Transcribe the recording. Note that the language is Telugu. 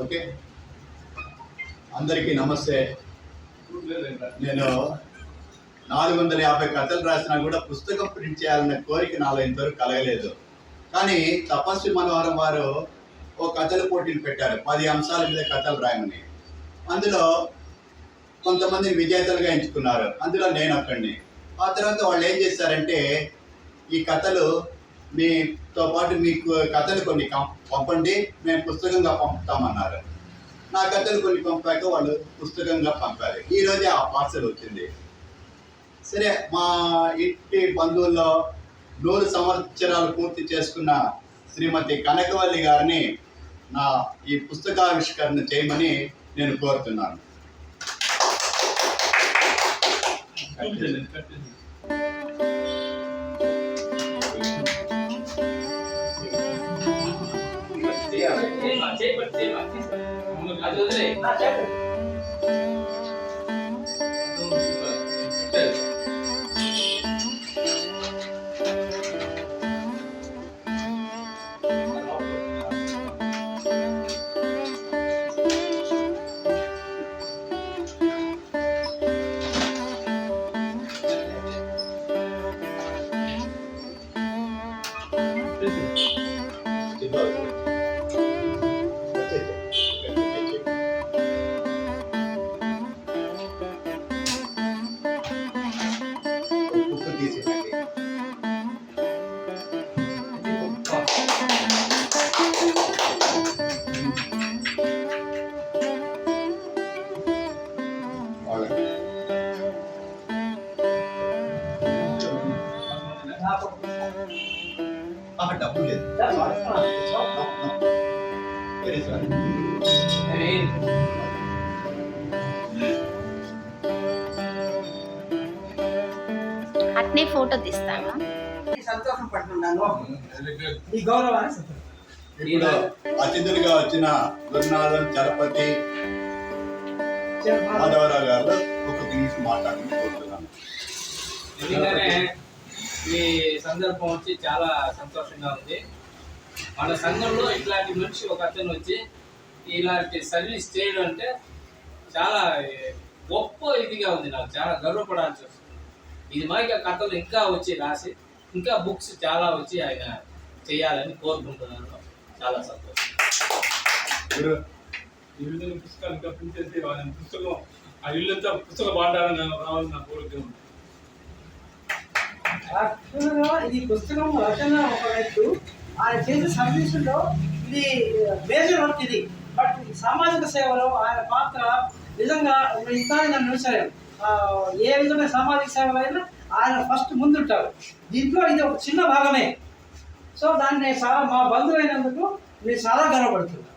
ఓకే, అందరికీ నమస్తే. నేను 450 కథలు రాసినా కూడా పుస్తకం ప్రింట్ చేయాలన్న కోరిక నాలో ఇంతవరకు కలగలేదు. కానీ తపస్వి మనోహరం వారు ఓ కథల పోటీలు పెట్టారు, 10 అంశాల మీద కథలు రాయమని. అందులో కొంతమందిని విజేతలుగా ఎంచుకున్నారు, అందులో నేను ఒక్కడిని. ఆ తర్వాత వాళ్ళు ఏం చేశారంటే, ఈ కథలు మీతో పాటు మీకు కథలు కొన్ని పంపండి, మేము పుస్తకంగా పంపుతామన్నారు. నా కథలు కొన్ని పంపాక వాళ్ళు పుస్తకంగా పంపారు. ఈరోజే ఆ పార్సల్ వచ్చింది. సరే, మా ఇంటి బంధువుల్లో 100 సంవత్సరాలు పూర్తి చేసుకున్న శ్రీమతి కనకవల్లి గారిని నా ఈ పుస్తకావిష్కరణ చేయమని నేను కోరుతున్నాను. డబ్బు లేదు. అట్నే ఫోటో తీస్తాను. సంతోషం పడుతున్నాను. ఇప్పుడు అతిథులుగా వచ్చిన గురునాథం చలపతి మాధవరావు గారు ఒక నిమిషం మాట్లాడుతూ కోరుతున్నాను. ఎందుకంటే ఈ సందర్భం వచ్చి చాలా సంతోషంగా ఉంది. మన సంఘంలో ఇట్లాంటి మనిషి ఒక అతను వచ్చి ఇలాంటి సర్వీస్ చేయడం అంటే చాలా గొప్ప ఇదిగా ఉంది. నాకు చాలా గర్వపడాల్సి వస్తుంది. ఇది మాకు కథలు ఇంకా వచ్చి రాసి ఇంకా బుక్స్ చాలా వచ్చి ఆయన చేయాలని కోరుకుంటున్నాను. చాలా సంతోషం. ఈ విధంగా పుస్తకాలు ఇంకా ప్రింట్ చేసి వాళ్ళ పుస్తకం ఆ ఇల్లంతా పుస్తక భాండారంగా రావాలని నా కోరిక ఉంది. ఇది పుస్తకం రచన ఒక రైతు ఆయన చేసే సర్వీసుల్లో ఇది మేజర్ వర్క్ ఇది. బట్ సామాజిక సేవలో ఆయన పాత్ర నిజంగా ఇంకా నన్ను చూసాను. ఏ విధమైన సామాజిక సేవలు అయినా ఆయన ఫస్ట్ ముందుంటారు. దీంట్లో ఇది ఒక చిన్న భాగమే. సో దాన్ని చాలా మా బంధువు అయినందుకు నేను చాలా గర్వపడుతున్నాను.